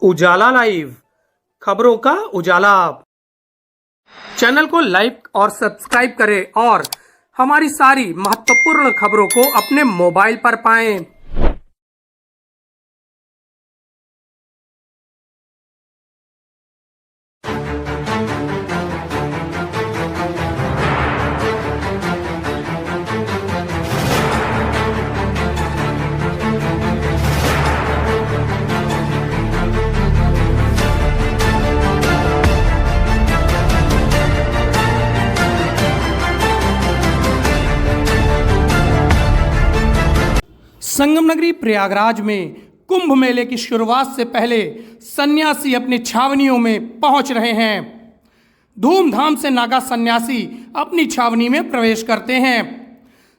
उजाला live, खबरों का उजाला। Channel को लाइक और सब्सक्राइब करें और हमारी सारी महत्वपूर्ण खबरों को अपने मोबाइल पर पाएं। संगम नगरी प्रयागराज में कुंभ मेले की शुरुआत से पहले सन्यासी अपनी छावनियों में पहुंच रहे हैं। धूमधाम से नागा सन्यासी अपनी छावनी में प्रवेश करते हैं।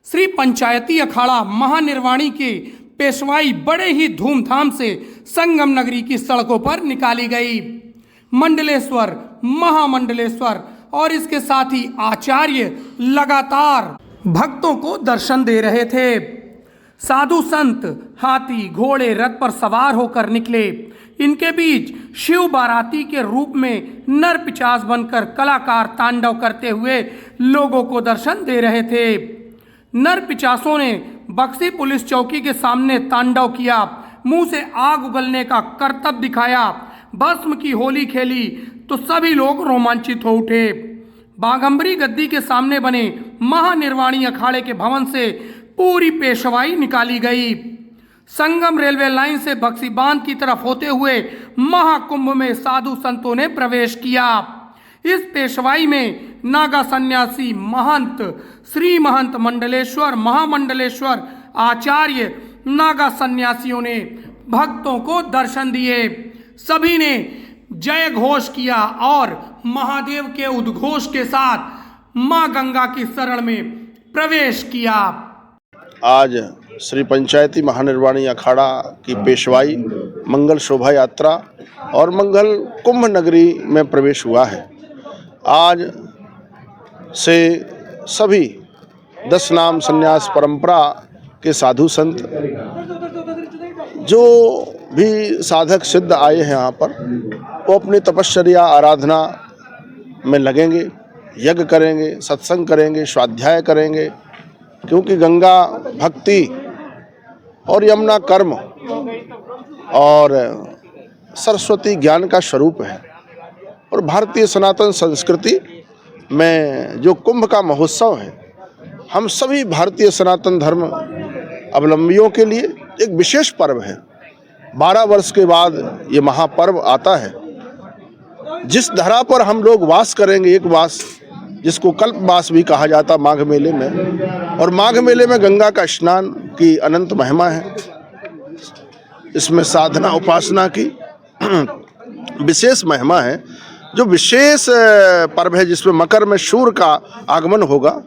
श्री पंचायती अखाड़ा महानिर्वाणी की पेशवाई बड़े ही धूमधाम से संगम नगरी की सड़कों पर निकाली गई। मंडलेश्वर, महामंडलेश्वर और इसके साथ ही आचार्य लगातार भक्तों को दर्शन दे रहे थे। साधु संत हाथी, घोड़े, रथ पर सवार होकर निकले। इनके बीच शिव बाराती के रूप में नर पिशाच बनकर कलाकार तांडव करते हुए लोगों को दर्शन दे रहे थे। नर पिशाचों ने बक्सी पुलिस चौकी के सामने तांडव किया, मुंह से आग उगलने का करतब दिखाया, भस्म की होली खेली तो सभी लोग रोमांचित हो उठे। बाघंबरी गद्दी के सामने बने महानिर्वाणी अखाड़े के भवन से पूरी पेशवाई निकाली गई। संगम रेलवे लाइन से बक्सी बांध की तरफ होते हुए महाकुंभ में साधु संतों ने प्रवेश किया। इस पेशवाई में नागा सन्यासी, महंत, श्री महंत मंडलेश्वर, महामंडलेश्वर, आचार्य नागा सन्यासियों ने भक्तों को दर्शन दिए। सभी ने जय घोष किया और महादेव के उद्घोष के साथ मां गंगा की शरण में प्रवेश किया। आज श्री पंचायती महानिर्वाणी अखाड़ा की पेशवाई, मंगल शोभा यात्रा और मंगल कुंभ नगरी में प्रवेश हुआ है। आज से सभी 10 नाम संन्यास परंपरा के साधु संत, जो भी साधक सिद्ध आए हैं यहाँ पर, वो अपनी तपश्चर्या आराधना में लगेंगे, यज्ञ करेंगे, सत्संग करेंगे, स्वाध्याय करेंगे, क्योंकि गंगा भक्ति और यमुना कर्म और सरस्वती ज्ञान का स्वरूप है। और भारतीय सनातन संस्कृति में जो कुंभ का महोत्सव है, हम सभी भारतीय सनातन धर्म अवलंबियों के लिए एक विशेष पर्व है। 12 वर्ष के बाद ये महापर्व आता है। जिस धरा पर हम लोग वास करेंगे, एक वास जिसको कल्पवास भी कहा जाता माघ मेले में, और माघ मेले में गंगा का स्नान की अनंत महिमा है। इसमें साधना उपासना की विशेष महिमा है। जो विशेष पर्व है जिसमें मकर में सूर्य का आगमन होगा,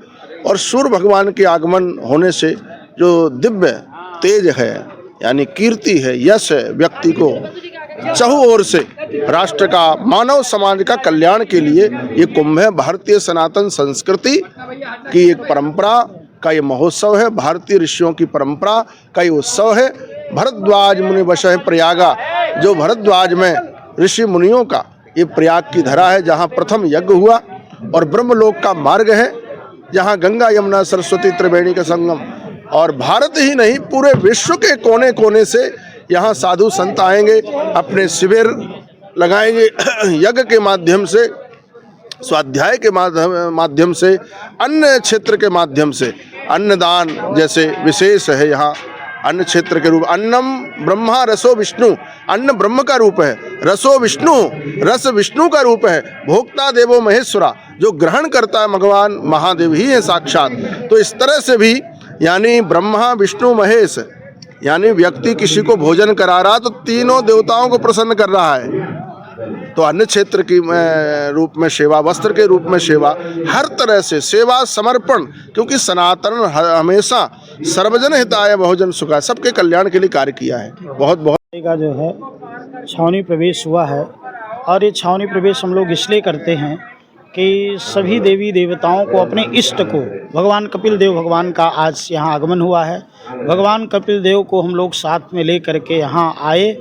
और सूर्य भगवान के आगमन होने से जो दिव्य तेज है, यानी कीर्ति है, यश है, व्यक्ति को चहु ओर से राष्ट्र का, मानव समाज का कल्याण के लिए ये कुंभ है। भारतीय सनातन संस्कृति की एक परंपरा का ये महोत्सव है। भारतीय ऋषियों की परंपरा का ये उत्सव है। भरद्वाज मुनि वशः प्रयागा, जो भरद्वाज में ऋषि मुनियों का ये प्रयाग की धरा है, जहाँ प्रथम यज्ञ हुआ, और ब्रह्मलोक का मार्ग है, जहाँ गंगा यमुना सरस्वती त्रिवेणी का संगम। और भारत ही नहीं, पूरे विश्व के कोने कोने से यहाँ साधु संत आएंगे, अपने शिविर लगाएंगे, यज्ञ के माध्यम से, स्वाध्याय के माध्यम से, अन्न क्षेत्र के माध्यम से, अन्नदान जैसे विशेष है यहाँ। अन्न क्षेत्र के रूप, अन्नम ब्रह्मा रसो विष्णु, अन्न ब्रह्म का रूप है, रसो विष्णु, रस विष्णु का रूप है, भोक्ता देवो महेश्वरा, जो ग्रहण करता है भगवान महादेव ही है साक्षात। तो इस तरह से भी, यानी ब्रह्मा विष्णु महेश, यानी व्यक्ति किसी को भोजन करा रहा तो तीनों देवताओं को प्रसन्न कर रहा है। तो अन्न क्षेत्र की रूप में सेवा, वस्त्र के रूप में सेवा, हर तरह से सेवा समर्पण, क्योंकि सनातन हमेशा सर्वजन हिताय बहुजन सुखाय, सबके कल्याण के लिए कार्य किया है। बहुत का जो है छावनी प्रवेश हुआ है, और ये छावनी प्रवेश हम लोग इसलिए करते हैं कि सभी देवी देवताओं को, अपने इष्ट को, भगवान कपिल देव भगवान का आज यहाँ आगमन हुआ है। भगवान कपिल देव को हम लोग साथ में ले करके यहाँ आए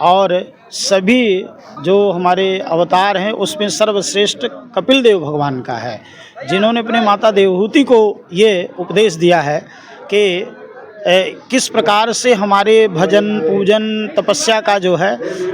और सभी जो हमारे अवतार हैं उसमें सर्वश्रेष्ठ कपिल देव भगवान का है, जिन्होंने अपने माता देवहूति को ये उपदेश दिया है कि किस प्रकार से हमारे भजन पूजन तपस्या का जो है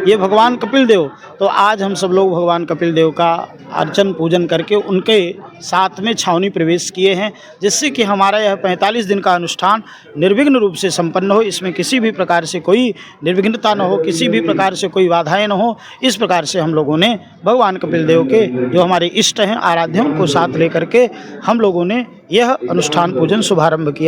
ये भगवान कपिल देव। तो आज हम सब लोग भगवान कपिल देव का अर्चन पूजन करके उनके साथ में छावनी प्रवेश किए हैं, जिससे कि हमारा यह 45 दिन का अनुष्ठान निर्विघ्न रूप से संपन्न हो। इसमें किसी भी प्रकार से कोई निर्विघ्नता न हो, किसी भी प्रकार से कोई बाधाएं न हो। इस प्रकार से हम लोगों ने भगवान कपिल देव के जो हमारे इष्ट हैं, आराध्य, उनको साथ लेकर के हम लोगों ने यह अनुष्ठान पूजन शुभारंभ किया।